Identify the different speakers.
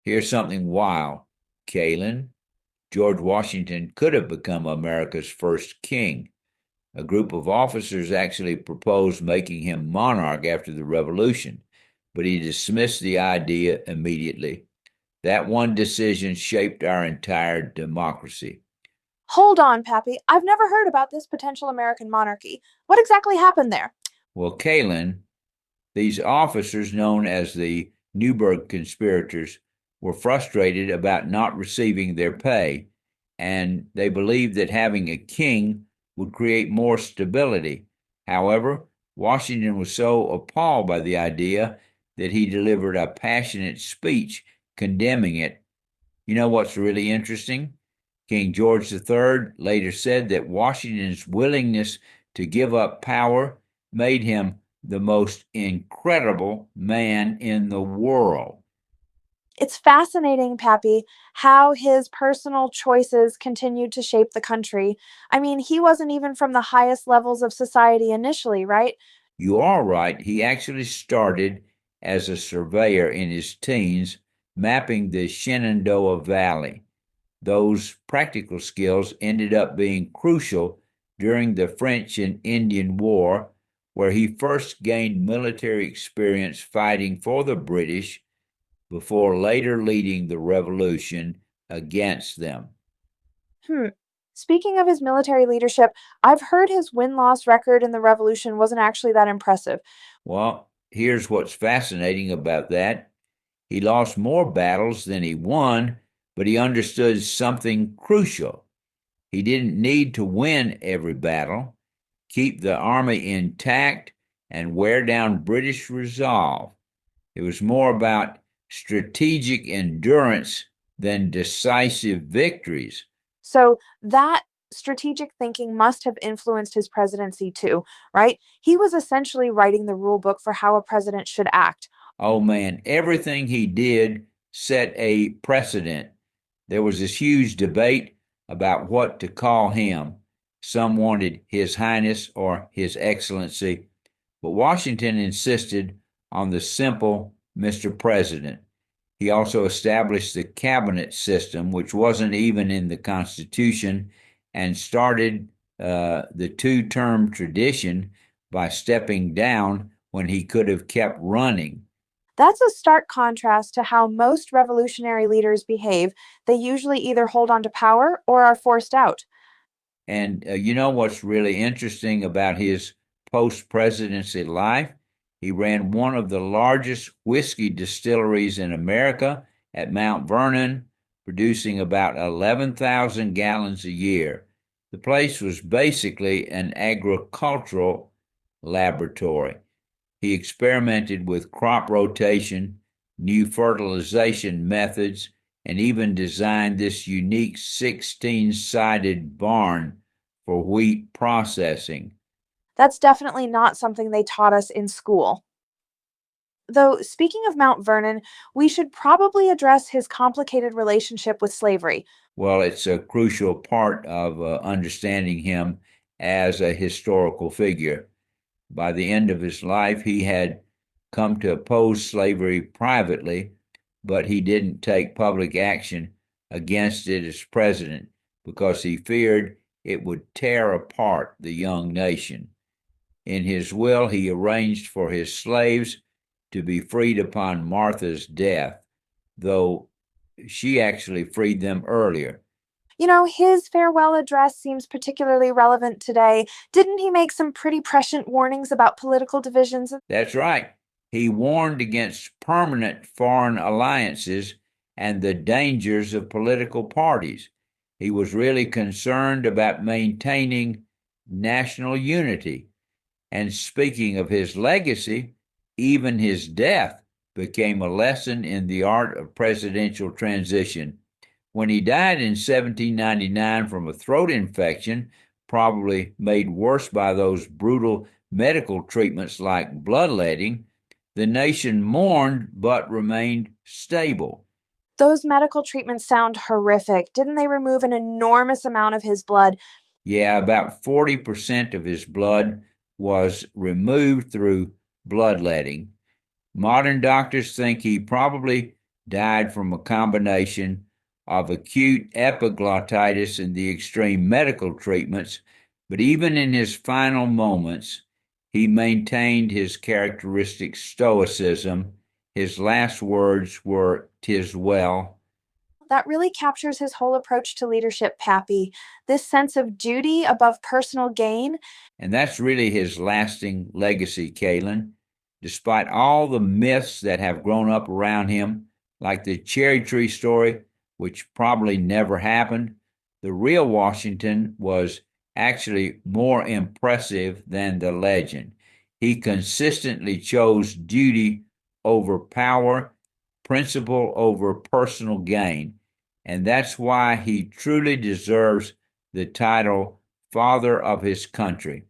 Speaker 1: Here's something wild, Kalin. George Washington could have become America's first king. A group of officers actually proposed making him monarch after the Revolution, but he dismissed the idea immediately. That one decision shaped our entire democracy.
Speaker 2: Hold on, Pappy. I've never heard about this potential American monarchy. What exactly happened there?
Speaker 1: Well, Kalin, these officers, known as the Newburgh Conspirators, were frustrated about not receiving their pay, and they believed that having a king would create more stability. However, Washington was so appalled by the idea that he delivered a passionate speech condemning it. You know what's really interesting? King George III later said that Washington's willingness to give up power made him the most incredible man in the world.
Speaker 2: It's fascinating, Pappy, how his personal choices continued to shape the country. I mean, he wasn't even from the highest levels of society initially, right?
Speaker 1: You are right. He actually started as a surveyor in his teens, mapping the Shenandoah Valley. Those practical skills ended up being crucial during the French and Indian War, where he first gained military experience fighting for the British before later leading the revolution against them.
Speaker 2: Hmm. Speaking of his military leadership, I've heard his win loss record in the revolution wasn't actually that impressive.
Speaker 1: Well, here's what's fascinating about that. He lost more battles than he won, but he understood something crucial. He didn't need to win every battle, keep the army intact, and wear down British resolve. It was more about strategic endurance than decisive victories.
Speaker 2: So that strategic thinking must have influenced his presidency too, right? He was essentially writing the rule book for how a president should act.
Speaker 1: Oh man, everything he did set a precedent. There was this huge debate about what to call him. Some wanted His Highness or His Excellency, but Washington insisted on the simple Mr. President. He also established the cabinet system, which wasn't even in the Constitution, and started the two-term tradition by stepping down when he could have kept running.
Speaker 2: That's a stark contrast to how most revolutionary leaders behave. They usually either hold on to power or are forced out.
Speaker 1: And you know what's really interesting about his post presidency life? He ran one of the largest whiskey distilleries in America at Mount Vernon, producing about 11,000 gallons a year. The place was basically an agricultural laboratory. He experimented with crop rotation, new fertilization methods, and even designed this unique 16-sided barn for wheat processing.
Speaker 2: That's definitely not something they taught us in school. Though, speaking of Mount Vernon, we should probably address his complicated relationship with slavery.
Speaker 1: Well, it's a crucial part of understanding him as a historical figure. By the end of his life, he had come to oppose slavery privately, but he didn't take public action against it as president because he feared it would tear apart the young nation. In his will, he arranged for his slaves to be freed upon Martha's death, though she actually freed them earlier.
Speaker 2: His farewell address seems particularly relevant today. Didn't he make some pretty prescient warnings about political divisions?
Speaker 1: That's right. He warned against permanent foreign alliances and the dangers of political parties. He was really concerned about maintaining national unity. And speaking of his legacy, even his death became a lesson in the art of presidential transition. When he died in 1799 from a throat infection, probably made worse by those brutal medical treatments like bloodletting, the nation mourned but remained stable.
Speaker 2: Those medical treatments sound horrific. Didn't they remove an enormous amount of his blood?
Speaker 1: Yeah, about 40% of his blood was removed through bloodletting. Modern doctors think he probably died from a combination of acute epiglottitis and the extreme medical treatments, but even in his final moments, he maintained his characteristic stoicism. His last words were, "'Tis well."
Speaker 2: That really captures his whole approach to leadership, Pappy. This sense of duty above personal gain.
Speaker 1: And that's really his lasting legacy, Kalin. Despite all the myths that have grown up around him, like the cherry tree story, which probably never happened, the real Washington was actually more impressive than the legend. He consistently chose duty over power, principle over personal gain. And that's why he truly deserves the title Father of his Country.